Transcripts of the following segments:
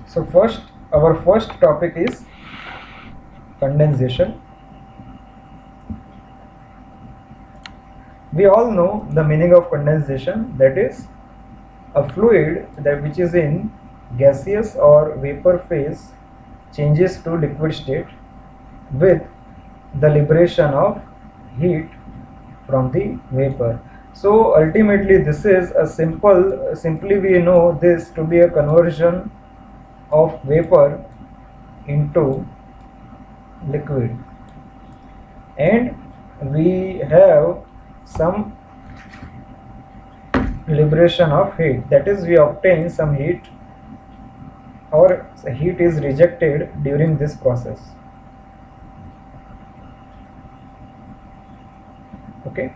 So our first topic is condensation. We all know the meaning of condensation, that is a fluid that which is in gaseous or vapor phase changes to liquid state with the liberation of heat from the vapor. So ultimately this is a simply we know this to be a conversion of vapor into liquid, and we have some liberation of heat, that is we obtain some heat or heat is rejected during this process. Okay,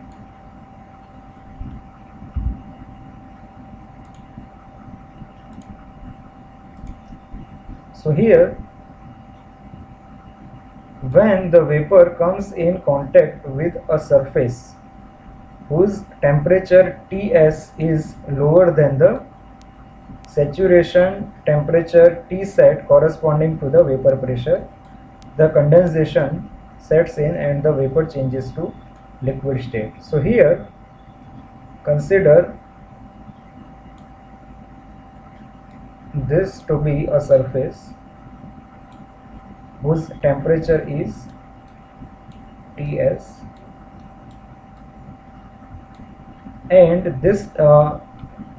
so here when the vapor comes in contact with a surface whose temperature Ts is lower than the saturation temperature T set corresponding to the vapor pressure, the condensation sets in and the vapor changes to liquid state. So here consider this to be a surface whose temperature is Ts, and this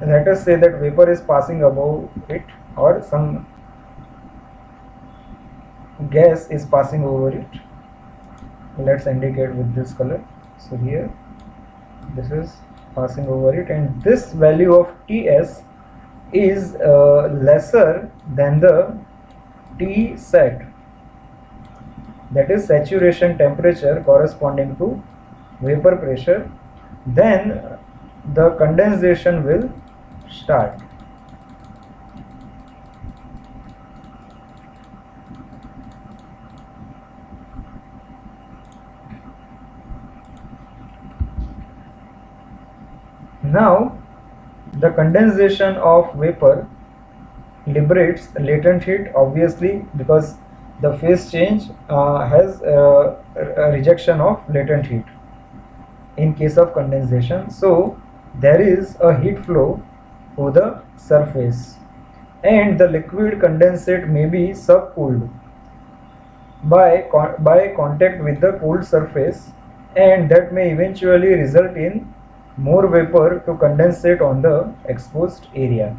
let us say that vapor is passing above it or some gas is passing over it. Let's indicate with this color. So here this is passing over it, and this value of Ts is lesser than the T set, that is saturation temperature corresponding to vapor pressure, then the condensation will start. Now the condensation of vapor liberates latent heat, obviously, because the phase change has a rejection of latent heat in case of condensation. So there is a heat flow to the surface, and the liquid condensate may be subcooled by contact with the cooled surface, and that may eventually result in more vapor to condensate on the exposed area.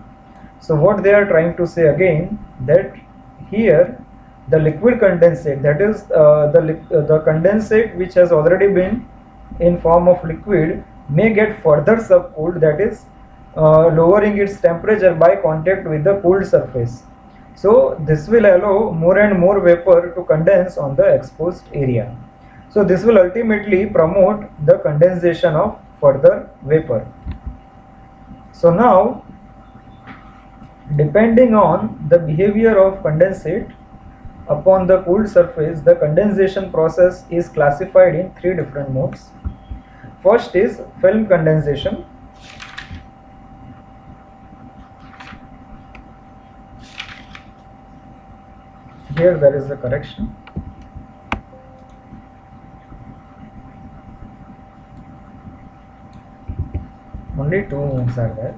So what they are trying to say again, that here the liquid condensate, that is the condensate which has already been in form of liquid, may get further subcooled, that is lowering its temperature by contact with the cooled surface. So this will allow more and more vapor to condense on the exposed area. So this will ultimately promote the condensation of further vapor. So now, depending on the behavior of condensate upon the cooled surface, the condensation process is classified in three different modes. First is film condensation. Here there is a correction. Only two modes are there.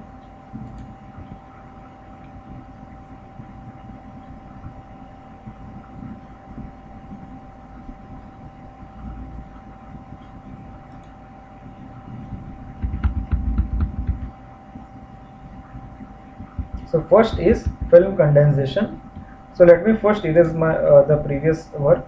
So first is film condensation. So let me first erase my the previous work.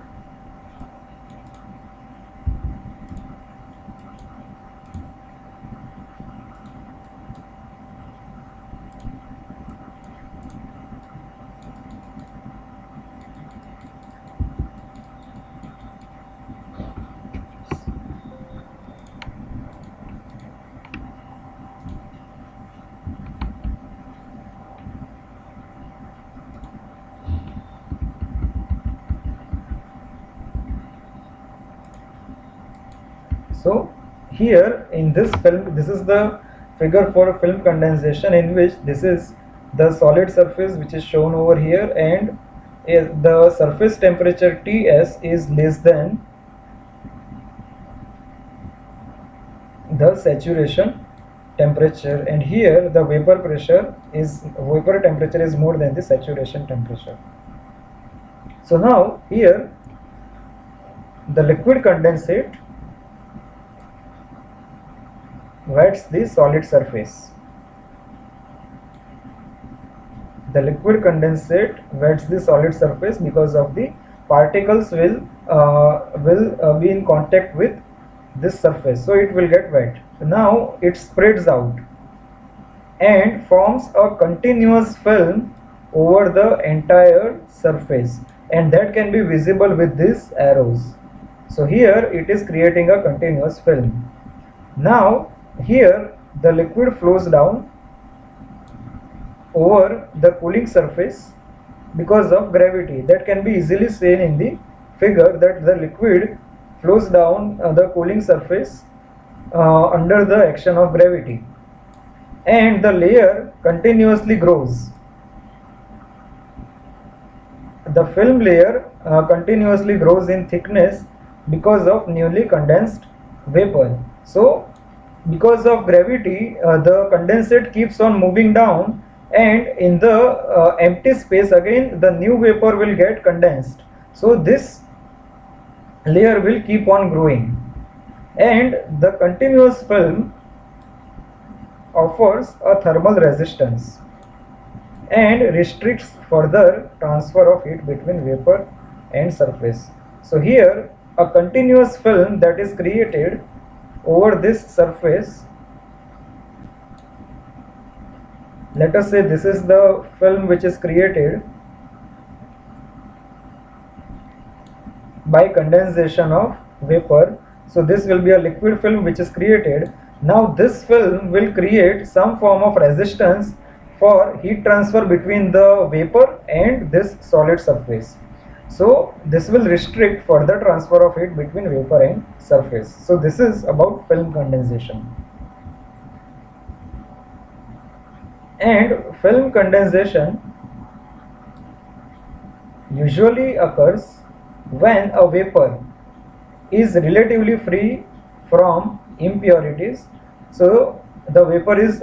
So here in this film, this is the figure for film condensation, in which this is the solid surface which is shown over here, and the surface temperature Ts is less than the saturation temperature, and here the vapor temperature is more than the saturation temperature. So now here the liquid condensate wets the solid surface. The liquid condensate wets the solid surface because of the particles will be in contact with this surface, so it will get wet. So now it spreads out and forms a continuous film over the entire surface, and that can be visible with these arrows. So here it is creating a continuous film. Now here the liquid flows down over the cooling surface because of gravity. That can be easily seen in the figure, that the liquid flows down the cooling surface under the action of gravity, and the layer continuously grows. The film layer continuously grows in thickness because of newly condensed vapor. So because of gravity, the condensate keeps on moving down, and in the empty space again the new vapor will get condensed. So this layer will keep on growing, and the continuous film offers a thermal resistance and restricts further transfer of heat between vapor and surface. So here a continuous film that is created over this surface, let us say this is the film which is created by condensation of vapor. So this will be a liquid film which is created. Now this film will create some form of resistance for heat transfer between the vapor and this solid surface. So this will restrict further transfer of heat between vapor and surface. So this is about film condensation. And film condensation usually occurs when a vapor is relatively free from impurities. So the vapor is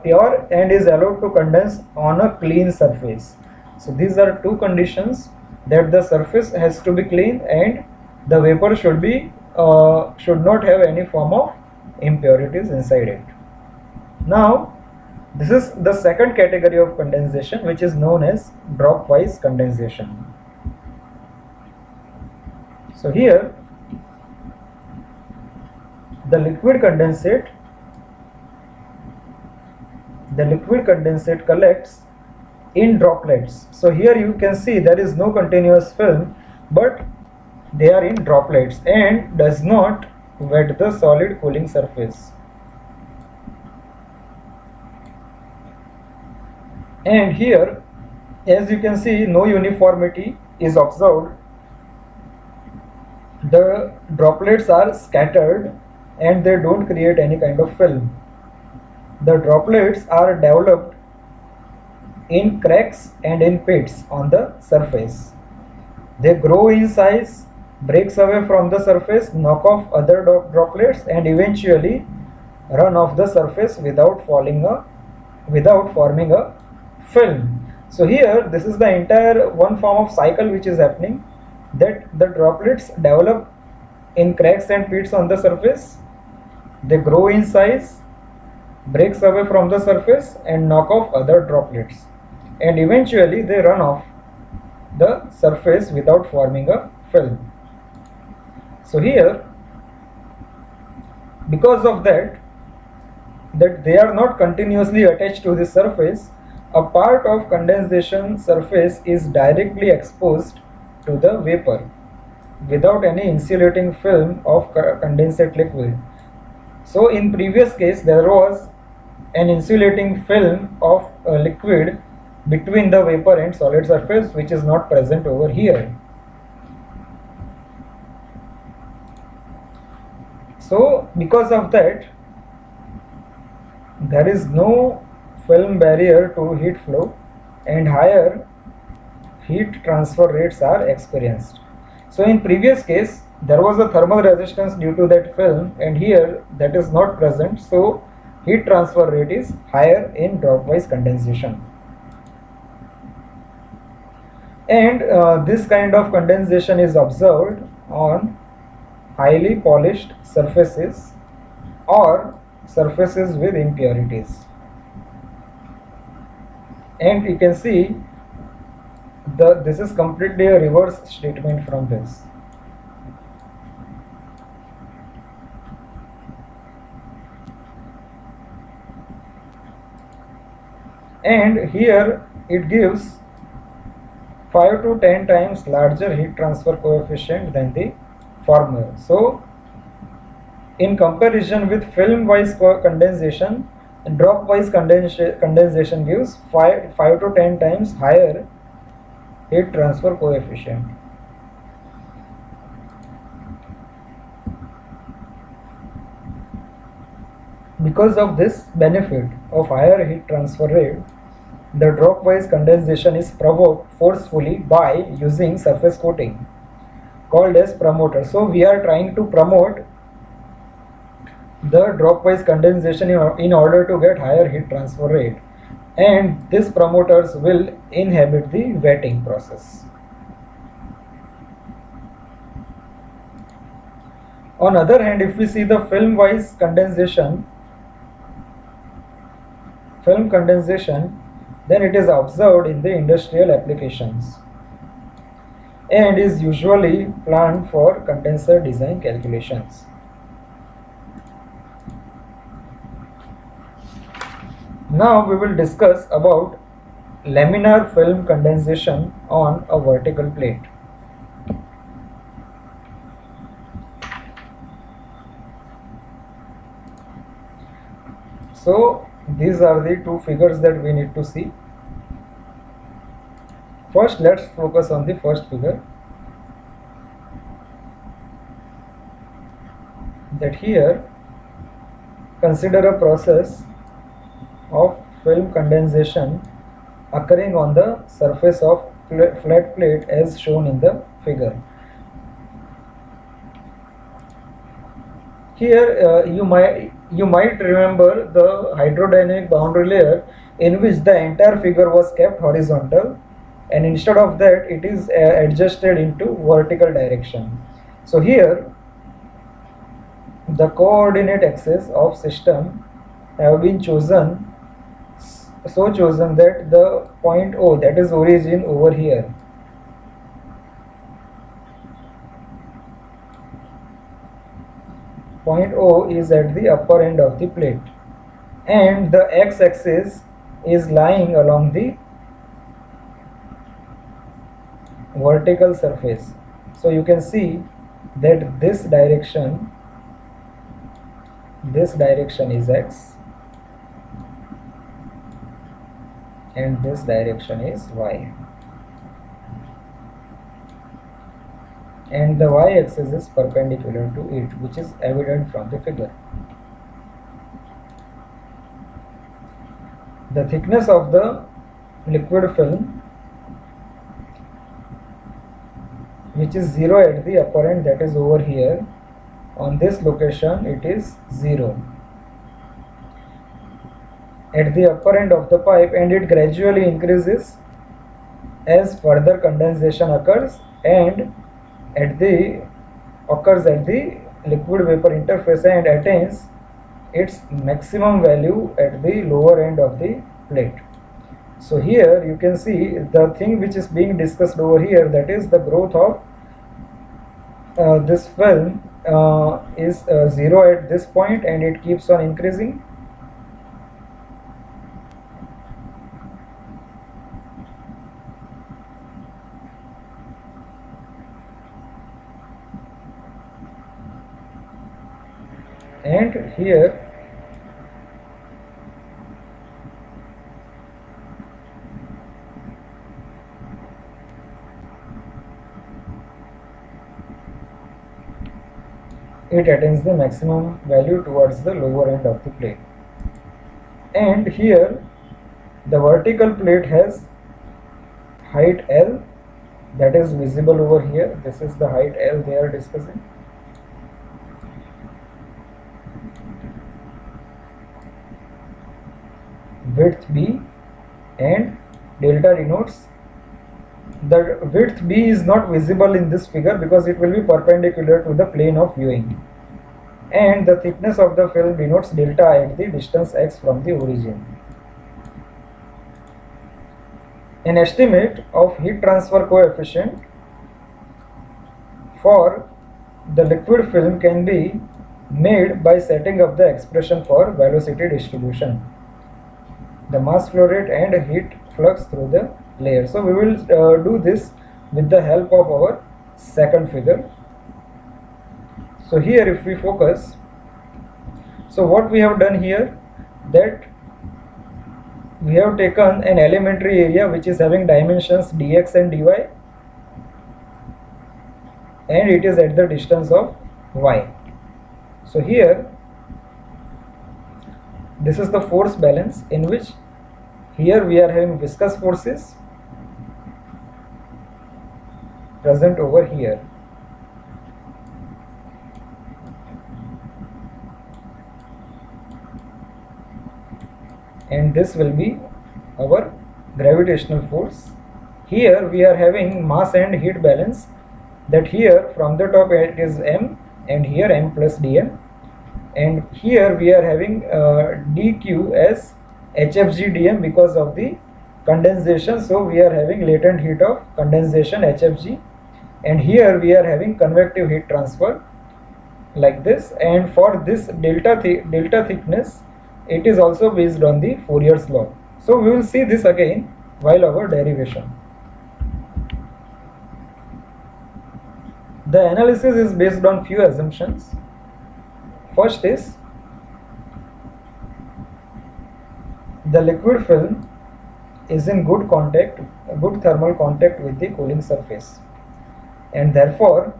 pure and is allowed to condense on a clean surface. So these are two conditions, that the surface has to be clean and the vapor should not have any form of impurities inside it. Now this is the second category of condensation, which is known as drop-wise condensation. So here the liquid condensate collects in droplets. So here you can see there is no continuous film, but they are in droplets and does not wet the solid cooling surface. And here, as you can see, no uniformity is observed. The droplets are scattered and they don't create any kind of film. The droplets are developed in cracks and in pits on the surface. They grow in size, breaks away from the surface, knock off other droplets, and eventually run off the surface without forming a film. So here this is the entire one form of cycle which is happening, that the droplets develop in cracks and pits on the surface, they grow in size, breaks away from the surface and knock off other droplets, and eventually they run off the surface without forming a film. So here, because of that they are not continuously attached to the surface, a part of condensation surface is directly exposed to the vapor without any insulating film of condensate liquid. So in previous case there was an insulating film of liquid between the vapor and solid surface, which is not present over here. So because of that there is no film barrier to heat flow, and higher heat transfer rates are experienced. So in previous case there was a thermal resistance due to that film, and here that is not present, so heat transfer rate is higher in dropwise condensation. And this kind of condensation is observed on highly polished surfaces or surfaces with impurities. And you can see this is completely a reverse statement from this. And here it gives 5 to 10 times larger heat transfer coefficient than the former. So in comparison with film wise condensation, drop wise condensation gives 5 to 10 times higher heat transfer coefficient. Because of this benefit of higher heat transfer rate, the drop-wise condensation is provoked forcefully by using surface coating called as promoter. So we are trying to promote the drop-wise condensation in order to get higher heat transfer rate, and these promoters will inhibit the wetting process. On other hand, if we see the film-wise condensation, then it is observed in the industrial applications and is usually planned for condenser design calculations. Now we will discuss about laminar film condensation on a vertical plate. So these are the two figures that we need to see. First, let's focus on the first figure. That here, consider a process of film condensation occurring on the surface of flat plate as shown in the figure. Here you might remember the hydrodynamic boundary layer in which the entire figure was kept horizontal, and instead of that it is adjusted into vertical direction. So here the coordinate axis of system have been chosen that the point O, that is origin over here, point O is at the upper end of the plate, and the x-axis is lying along the vertical surface. So you can see that this direction is x and this direction is y, and the y-axis is perpendicular to it, which is evident from the figure. The thickness of the liquid film, which is 0 at the upper end, that is over here, on this location it is 0 at the upper end of the pipe, and it gradually increases as further condensation occurs and occurs at the liquid vapor interface and attains its maximum value at the lower end of the plate. So here you can see the thing which is being discussed over here, that is the growth of this film is 0 at this point and it keeps on increasing. And here it attains the maximum value towards the lower end of the plate. And here The vertical plate has height L, that is visible over here. This is the height L they are discussing. Width B, and delta denotes the width B is not visible in this figure because it will be perpendicular to the plane of viewing, and the thickness of the film denotes delta at the distance x from the origin. An estimate of heat transfer coefficient for the liquid film can be made by setting up the expression for velocity distribution, the mass flow rate and heat flux through the layer. So we will do this with the help of our second figure. So here if we focus, so what we have done here, that we have taken an elementary area which is having dimensions dx and dy, and it is at the distance of y. So here this is the force balance, in which here we are having viscous forces present over here, and this will be our gravitational force. Here we are having mass and heat balance, that here from the top it is m, and here m plus dm, and here we are having dq as hfg dm because of the condensation. So we are having latent heat of condensation hfg, and here we are having convective heat transfer like this. And for this delta thickness, it is also based on the Fourier's law. So we will see this again while our derivation. The analysis is based on few assumptions. First is, the liquid film is in good thermal contact with the cooling surface, and therefore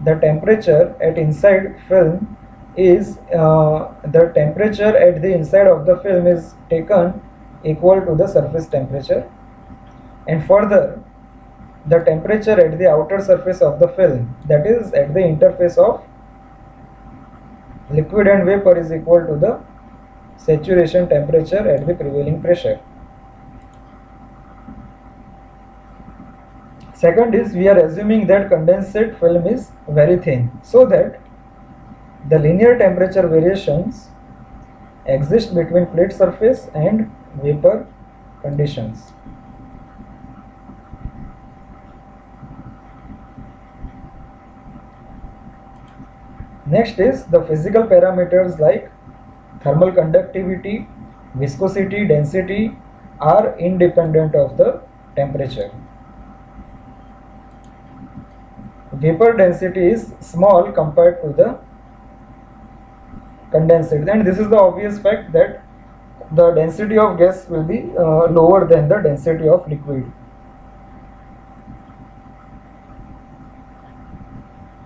the temperature at inside film is the temperature at the inside of the film is taken equal to the surface temperature, and further the temperature at the outer surface of the film, that is at the interface of liquid and vapor, is equal to the saturation temperature at the prevailing pressure. Second is, we are assuming that condensate film is very thin, so that the linear temperature variations exist between plate surface and vapor conditions. Next is, the physical parameters like thermal conductivity, viscosity, density are independent of the temperature. Vapor density is small compared to the condensate, and this is the obvious fact that the density of gas will be lower than the density of liquid.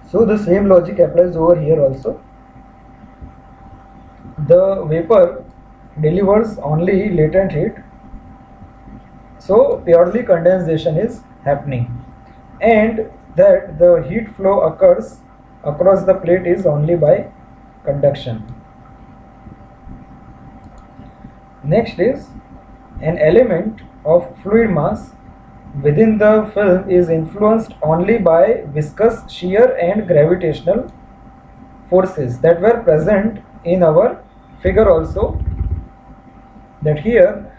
So the same logic applies over here also. The vapor delivers only latent heat, so purely condensation is happening, and that the heat flow occurs across the plate is only by conduction. Next is, an element of fluid mass within the film is influenced only by viscous, shear and gravitational forces that were present in our figure also, that here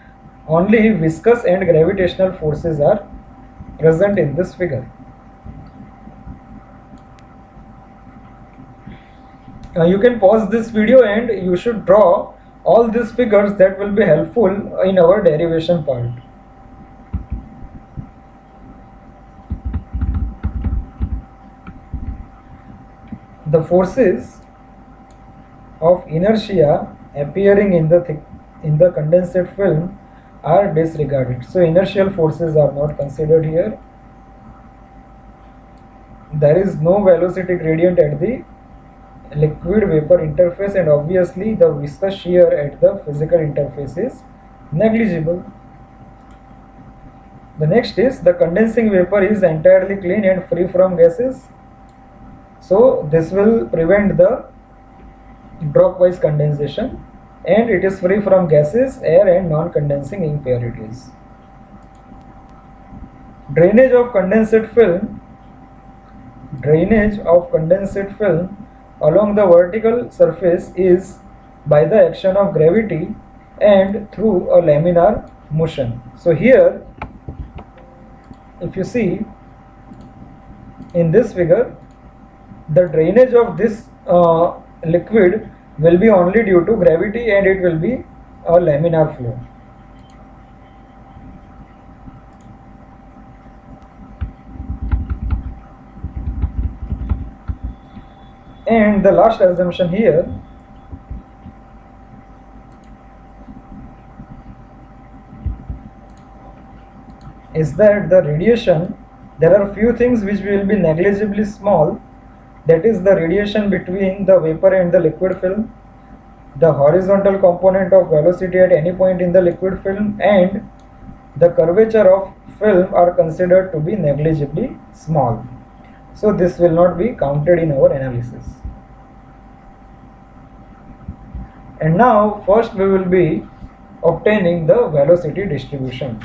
only viscous and gravitational forces are present in this figure. You can pause this video and you should draw all these figures, that will be helpful in our derivation part. The forces of inertia appearing in the condensate film are disregarded. So inertial forces are not considered here. There is no velocity gradient at the liquid vapor interface, and obviously the viscous shear at the physical interface is negligible. The next is the condensing vapor is entirely clean and free from gases. So this will prevent the dropwise condensation, and it is free from gases, air and non-condensing impurities. Drainage of condensate film along the vertical surface is by the action of gravity and through a laminar motion. So here, if you see in this figure, the drainage of this liquid will be only due to gravity, and it will be a laminar flow. And the last assumption here is that the radiation, there are few things which will be negligibly small, that is the radiation between the vapor and the liquid film, the horizontal component of velocity at any point in the liquid film, and the curvature of film are considered to be negligibly small. So this will not be counted in our analysis. And now first we will be obtaining the velocity distribution.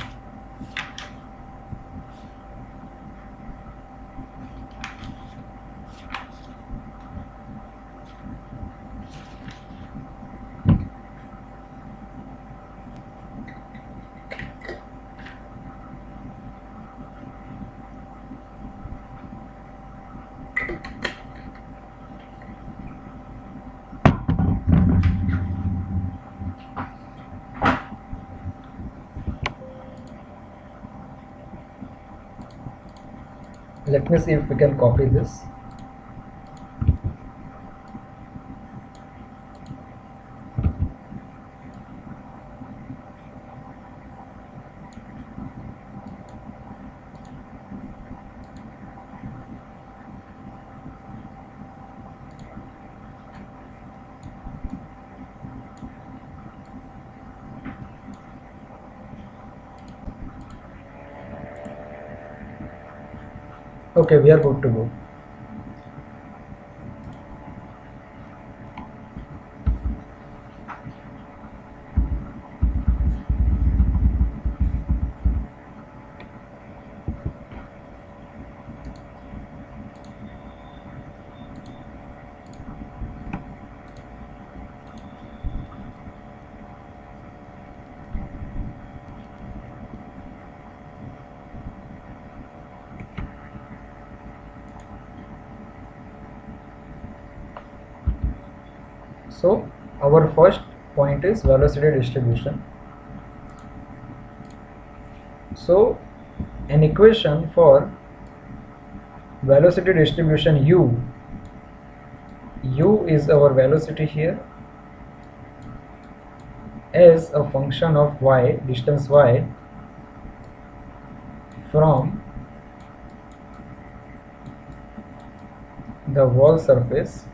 Let me see if we can copy this. Okay, we are good to go. So our first point is velocity distribution. So an equation for velocity distribution u is our velocity here as a function of y, distance y, from the wall surface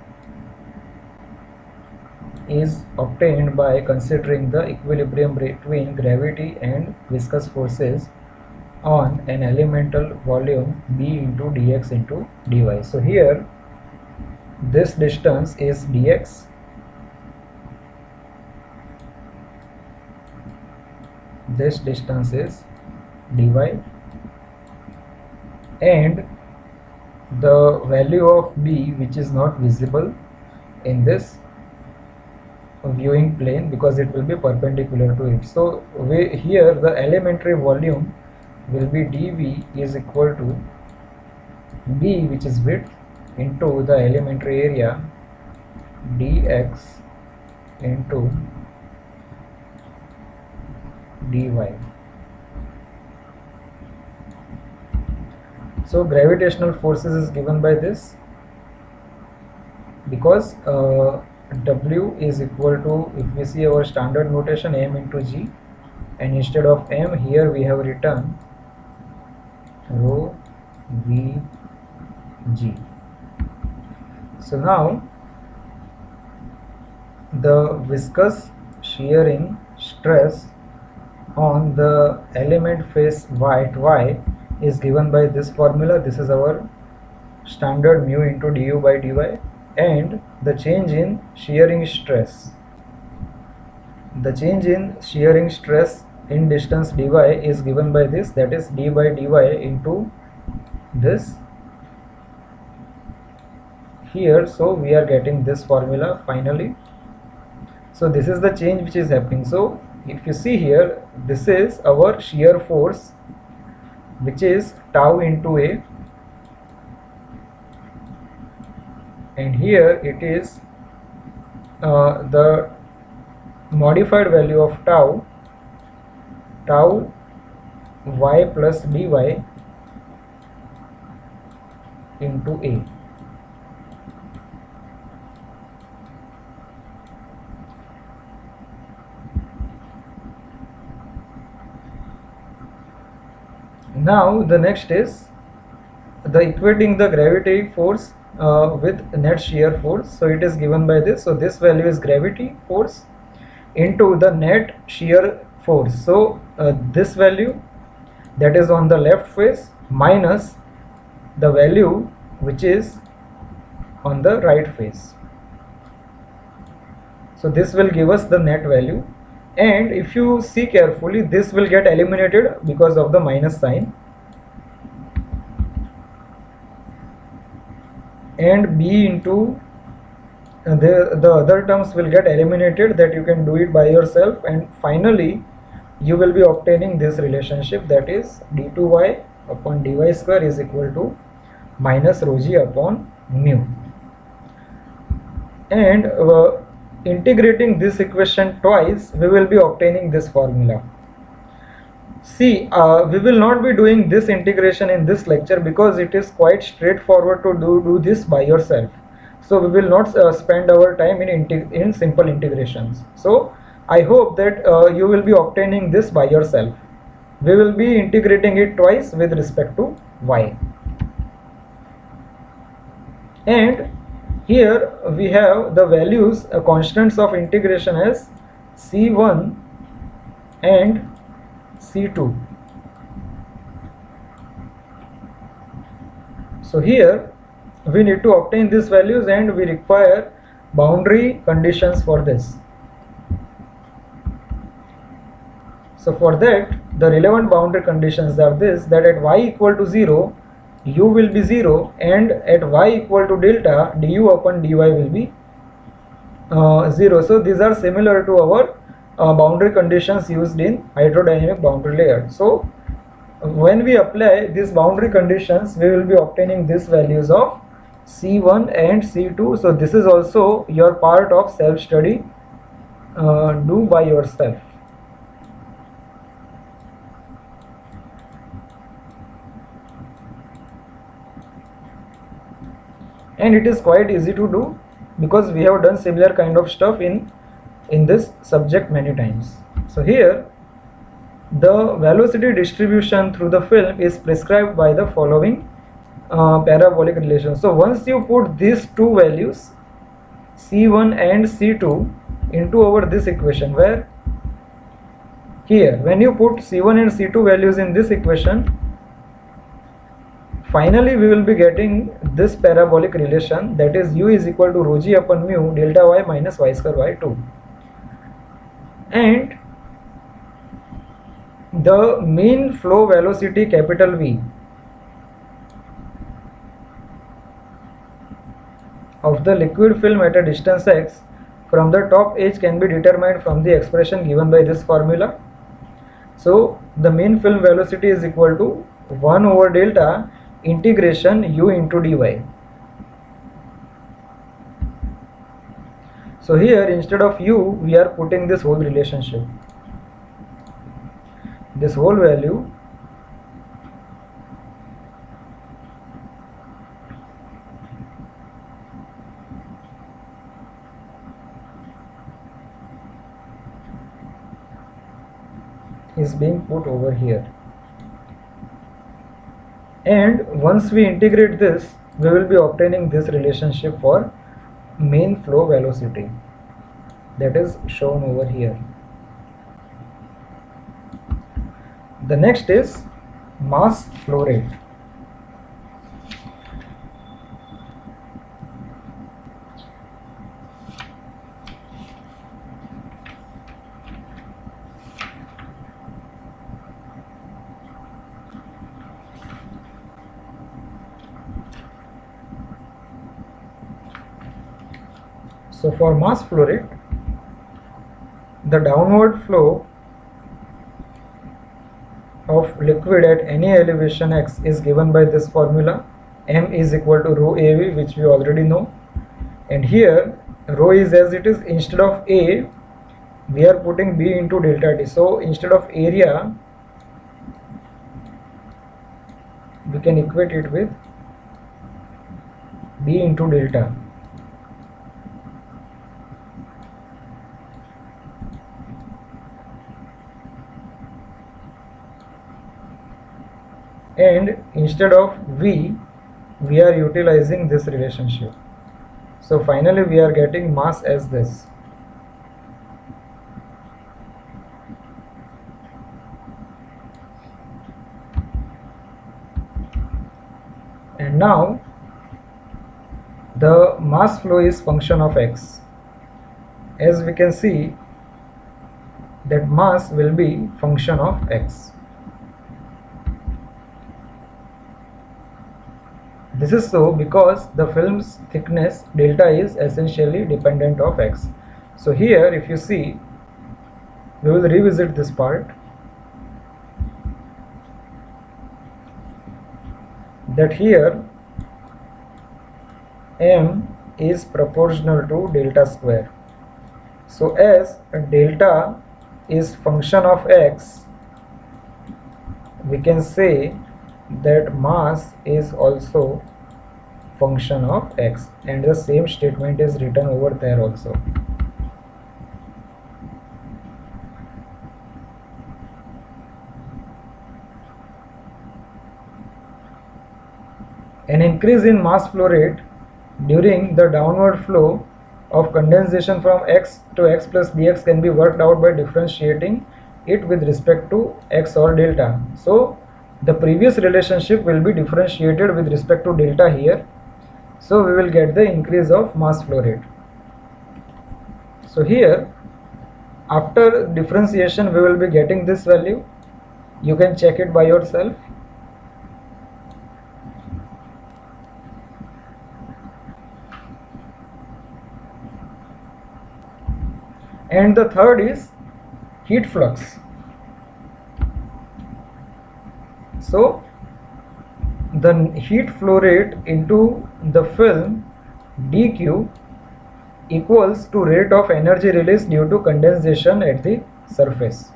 is obtained by considering the equilibrium between gravity and viscous forces on an elemental volume b into dx into dy. So here this distance is dx, this distance is dy, and the value of b, which is not visible in this viewing plane because it will be perpendicular to it. So here the elementary volume will be dv is equal to b, which is width, into the elementary area dx into dy. So gravitational forces is given by this, because W is equal to, if we see our standard notation, m into g, and instead of m here we have written rho v g. So now the viscous shearing stress on the element face y at y is given by this formula. This is our standard mu into du by dy, and the change in shearing stress. The change in shearing stress in distance dy is given by this, that is d by dy into this here. So we are getting this formula finally. So this is the change which is happening. So if you see here, this is our shear force, which is tau into A, and here it is the modified value of tau y plus dy into A. Now the next is the equating the gravity force with net shear force. So it is given by this. So this value is gravity force into the net shear force. So this value that is on the left face minus the value which is on the right face. So this will give us the net value, and if you see carefully, this will get eliminated because of the minus sign, and b into the other terms will get eliminated, that you can do it by yourself, and finally you will be obtaining this relationship, that is d2y upon dy square is equal to minus rho g upon mu. And integrating this equation twice, we will be obtaining this formula. See, we will not be doing this integration in this lecture because it is quite straightforward to do this by yourself. So we will not spend our time in simple integrations. So I hope that you will be obtaining this by yourself. We will be integrating it twice with respect to y. And here we have the values, constants of integration as C1 and C2. So here we need to obtain these values, and we require boundary conditions for this. So for that, the relevant boundary conditions are this, that at y equal to 0, u will be 0, and at y equal to delta, du upon dy will be 0. So these are similar to our boundary conditions used in hydrodynamic boundary layer. So when we apply these boundary conditions, we will be obtaining these values of C1 and C2. So this is also your part of self-study. Do by yourself. And it is quite easy to do because we have done similar kind of stuff in this subject many times. So here the velocity distribution through the film is prescribed by the following parabolic relation. So once you put these two values C1 and C2 into our this equation, where here when you put C1 and C2 values in this equation, finally we will be getting this parabolic relation, that is u is equal to rho g upon mu delta y minus y square by 2. And the mean flow velocity capital V of the liquid film at a distance x from the top edge can be determined from the expression given by this formula. So the mean film velocity is equal to 1 over delta integration u into dy. So here instead of u we are putting this whole relationship. This whole value is being put over here, and once we integrate this, we will be obtaining this relationship for mean flow velocity, that is shown over here. The next is mass flow rate. So for mass flow rate, the downward flow of liquid at any elevation x is given by this formula. M is equal to rho AV, which we already know, and here rho is as it is. Instead of A, we are putting B into delta T. So instead of area, we can equate it with B into delta. And instead of V, we are utilizing this relationship. So finally we are getting mass as this. And now the mass flow is function of x. As we can see that mass will be function of x. This is so because the film's thickness delta is essentially dependent of x. So here if you see, we will revisit this part, that here m is proportional to delta square. So as delta is function of x, we can say that mass is also function of x, and the same statement is written over there also. An increase in mass flow rate during the downward flow of condensation from x to x plus dx can be worked out by differentiating it with respect to x or delta. So the previous relationship will be differentiated with respect to delta here. So we will get the increase of mass flow rate. So here after differentiation we will be getting this value. You can check it by yourself. And the third is heat flux. So the heat flow rate into the film dq equals to rate of energy release due to condensation at the surface.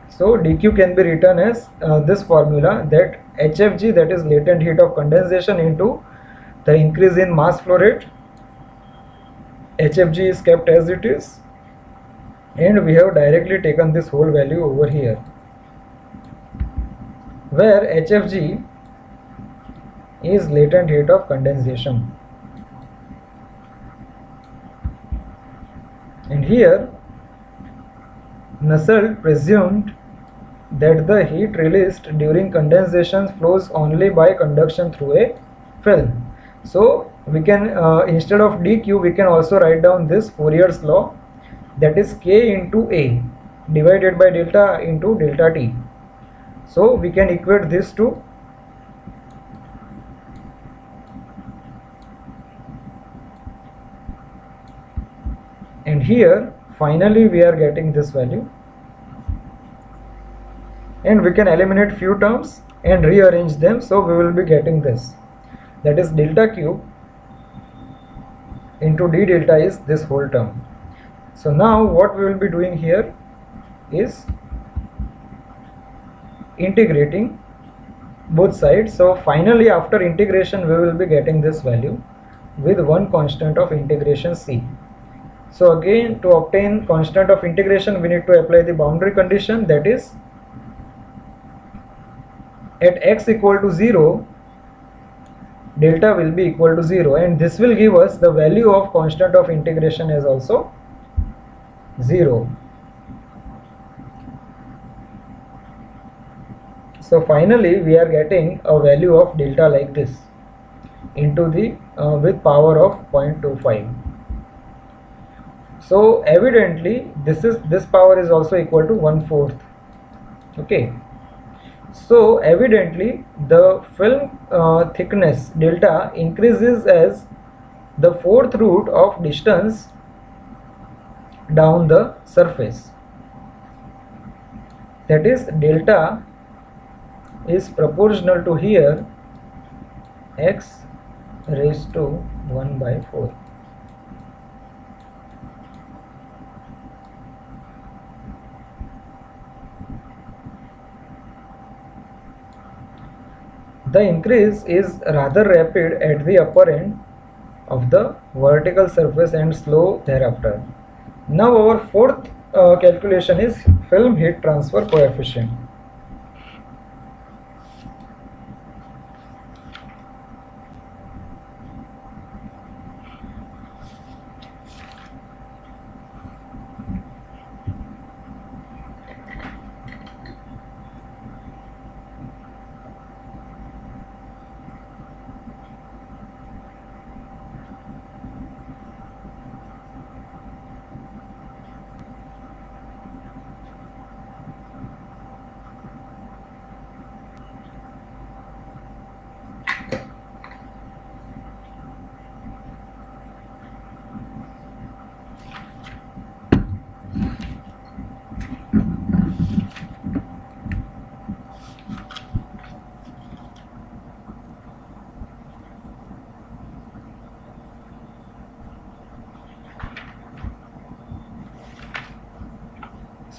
So dq can be written as this formula, that HFG, that is latent heat of condensation, into the increase in mass flow rate. HFG is kept as it is, and we have directly taken this whole value over here, where HFG is latent heat of condensation. And here Nusselt presumed that the heat released during condensation flows only by conduction through a film. So we can instead of dq, we can also write down this Fourier's law, that is k into a divided by delta into delta t. So we can equate this to and here finally we are getting this value, and we can eliminate few terms and rearrange them. So we will be getting this, that is delta cube into d delta is this whole term. So now what we will be doing here is integrating both sides. So finally after integration we will be getting this value with one constant of integration c. So again, to obtain constant of integration we need to apply the boundary condition, that is at x equal to 0 delta will be equal to 0, and this will give us the value of constant of integration as also 0. So finally we are getting a value of delta like this into the with power of 0.25. So evidently this power is also equal to 1/4. Okay. So evidently the film thickness delta increases as the fourth root of distance down the surface. That is, delta is proportional to here x raised to 1/4. The increase is rather rapid at the upper end of the vertical surface and slow thereafter. Now our fourth calculation is film heat transfer coefficient.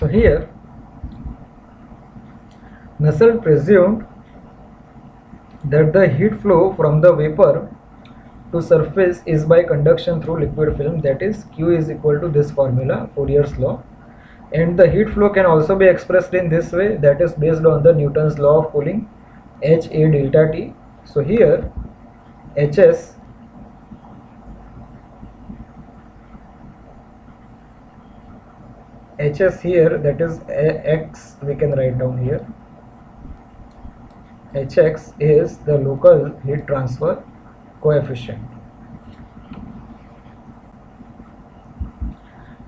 So here Nusselt presumed that the heat flow from the vapor to surface is by conduction through liquid film, that is Q is equal to this formula, Fourier's law, and the heat flow can also be expressed in this way, that is based on the Newton's law of cooling, HA delta T. So here HS here, that is X, we can write down here, Hx is the local heat transfer coefficient.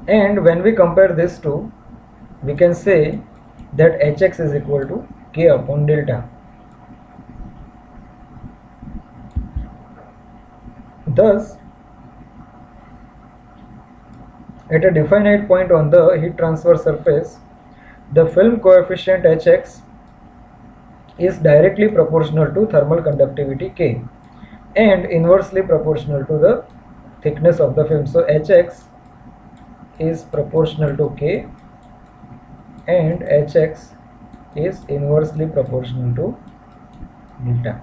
And when we compare this two, we can say that Hx is equal to K upon delta. Thus, at a definite point on the heat transfer surface, the film coefficient Hx is directly proportional to thermal conductivity K and inversely proportional to the thickness of the film. So Hx is proportional to K and Hx is inversely proportional to delta.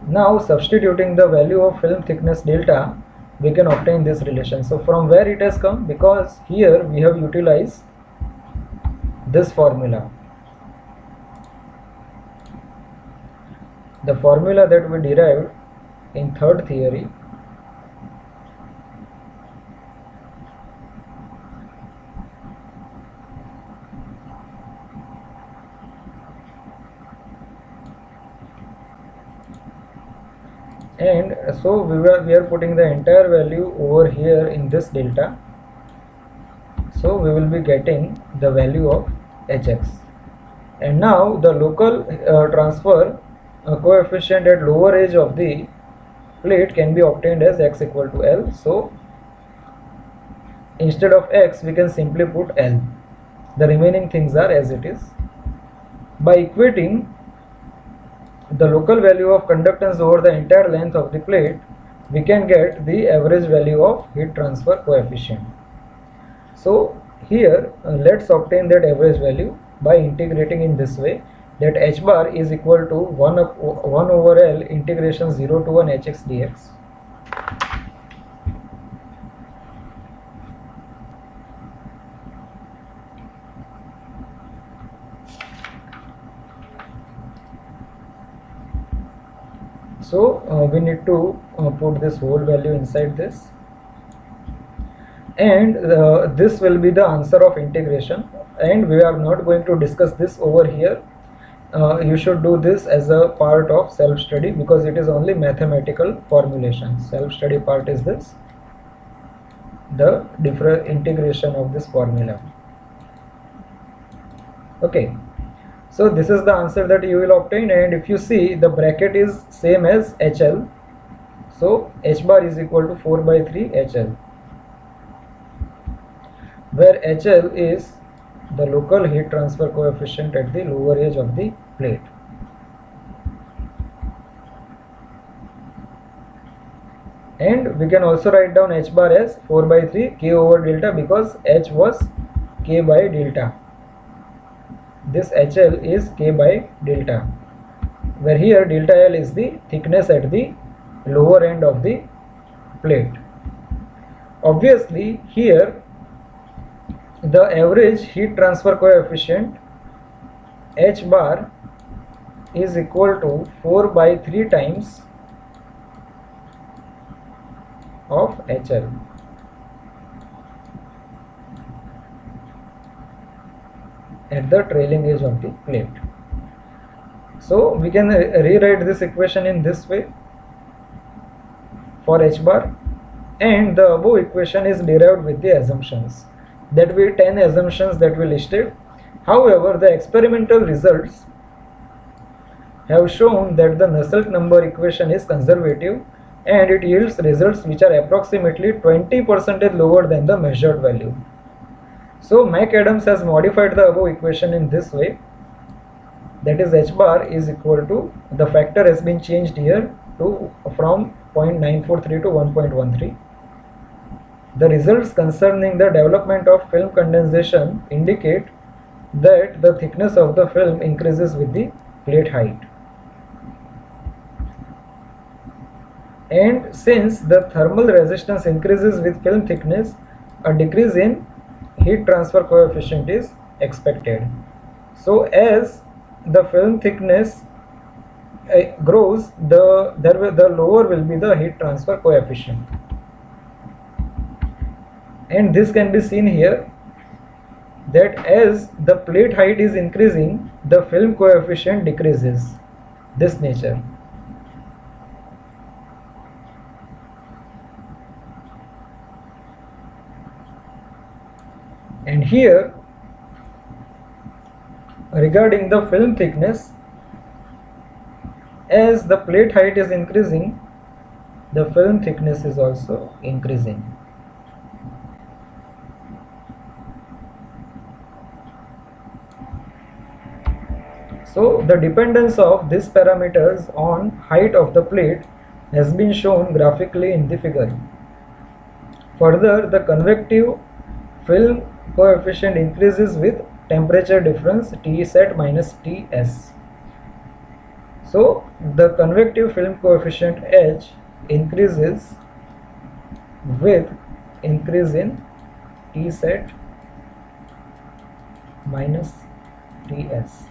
Now substituting the value of film thickness delta, we can obtain this relation. So from where it has come? Because here we have utilized this formula, the formula that we derived in third theory. And so we are putting the entire value over here in this delta. So we will be getting the value of Hx. And now the local transfer coefficient at lower edge of the plate can be obtained as x equal to L. So instead of x, we can simply put L. The remaining things are as it is. By equating the local value of conductance over the entire length of the plate, we can get the average value of heat transfer coefficient. So here let's obtain that average value by integrating in this way, that h bar is equal to 1 over L integration 0 to 1 Hx dx. So we need to put this whole value inside this, and this will be the answer of integration, and we are not going to discuss this over here. You should do this as a part of self-study because it is only mathematical formulation. Self-study part is this, the different integration of this formula. Okay, so this is the answer that you will obtain, and if you see the bracket is same as HL, so H bar is equal to 4 by 3 HL, where HL is the local heat transfer coefficient at the lower edge of the plate. And we can also write down H bar as 4 by 3 K over delta because H was K by delta. This HL is K by delta, where here delta L is the thickness at the lower end of the plate. Obviously here the average heat transfer coefficient H bar is equal to 4 by 3 times of HL. At the trailing edge of the plate. So we can rewrite this equation in this way for H bar, and the above equation is derived with the assumptions. That we 10 assumptions that we listed. However, the experimental results have shown that the Nusselt number equation is conservative and it yields results which are approximately 20% lower than the measured value. So McAdams has modified the above equation in this way, that is H bar is equal to, the factor has been changed here to from 0.943 to 1.13. The results concerning the development of film condensation indicate that the thickness of the film increases with the plate height. And since the thermal resistance increases with film thickness, a decrease in heat transfer coefficient is expected. So as the film thickness grows, the lower will be the heat transfer coefficient. And this can be seen here, that as the plate height is increasing, the film coefficient decreases, this nature. And here, regarding the film thickness, as the plate height is increasing, the film thickness is also increasing. So the dependence of these parameters on height of the plate has been shown graphically in the figure. Further, the convective film coefficient increases with temperature difference Tsat minus Ts. So the convective film coefficient H increases with increase in Tsat minus Ts.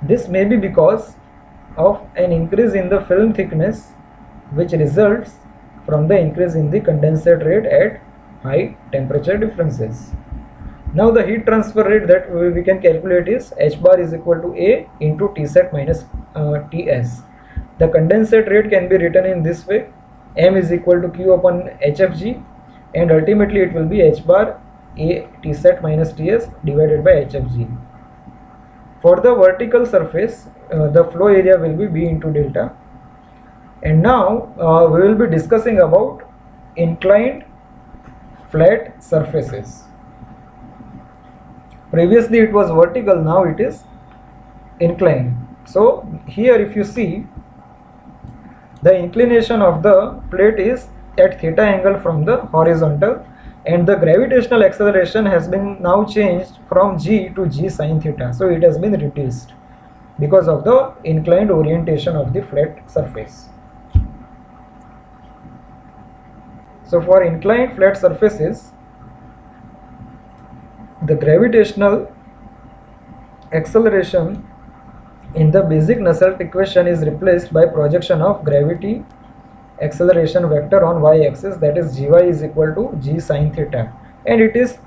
This may be because of an increase in the film thickness which results from the increase in the condensate rate at high temperature differences. Now the heat transfer rate that we can calculate is H bar is equal to A into Tsat minus Ts. The condensate rate can be written in this way, M is equal to Q upon HFG, and ultimately it will be H bar A Tsat minus Ts divided by HFG. For the vertical surface, the flow area will be B into delta. And now we will be discussing about inclined flat surfaces. Previously it was vertical, now it is inclined. So here if you see, the inclination of the plate is at theta angle from the horizontal, and the gravitational acceleration has been now changed from g to g sin theta. So it has been reduced because of the inclined orientation of the flat surface. So for inclined flat surfaces, the gravitational acceleration in the basic Nusselt equation is replaced by projection of gravity acceleration vector on y-axis, that is gy is equal to g sine theta, and it is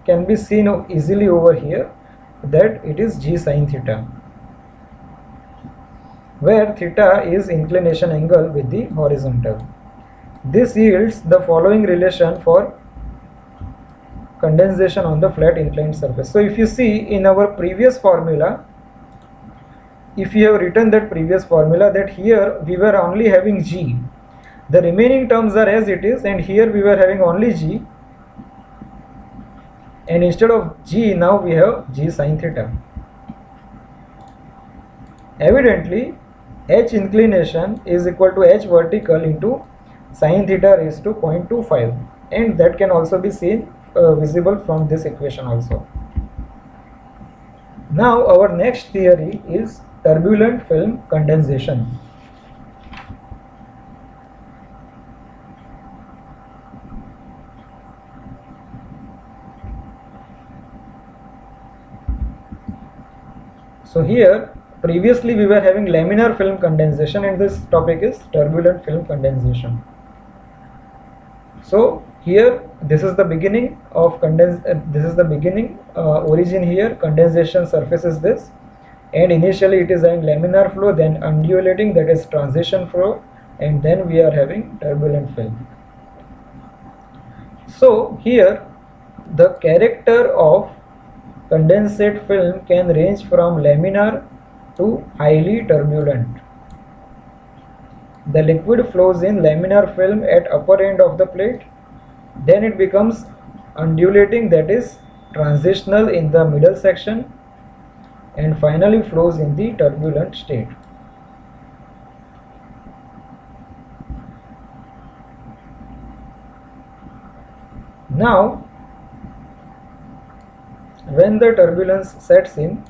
can be seen easily over here that it is g sine theta, where theta is inclination angle with the horizontal. This yields the following relation for condensation on the flat inclined surface. So if you see in our previous formula, if you have written that previous formula, that here we were only having g, the remaining terms are as it is, and here we were having only g, and instead of g now we have g sine theta. Evidently h inclination is equal to h vertical into sine theta raised to 0.25, and that can also be seen visible from this equation also. Now our next theory is turbulent film condensation. So here previously we were having laminar film condensation, and this topic is turbulent film condensation. So here this is the beginning of origin here, condensation surface is this, and initially it is having laminar flow, then undulating, that is transition flow, and then we are having turbulent film. So here the character of condensate film can range from laminar to highly turbulent. The liquid flows in laminar film at upper end of the plate, then it becomes undulating, that is transitional in the middle section, and finally flows in the turbulent state. Now when the turbulence sets in,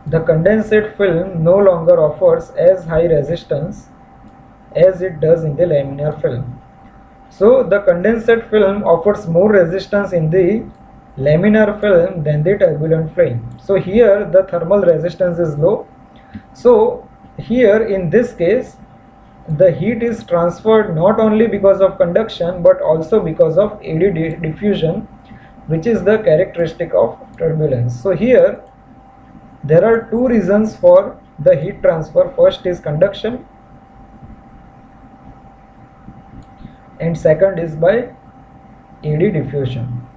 the condensate film no longer offers as high resistance as it does in the laminar film. So the condensate film offers more resistance in the laminar film than the turbulent film. So here the thermal resistance is low. So here in this case the heat is transferred not only because of conduction but also because of eddy diffusion, which is the characteristic of turbulence. So here there are two reasons for the heat transfer. First is conduction, and second is by eddy diffusion.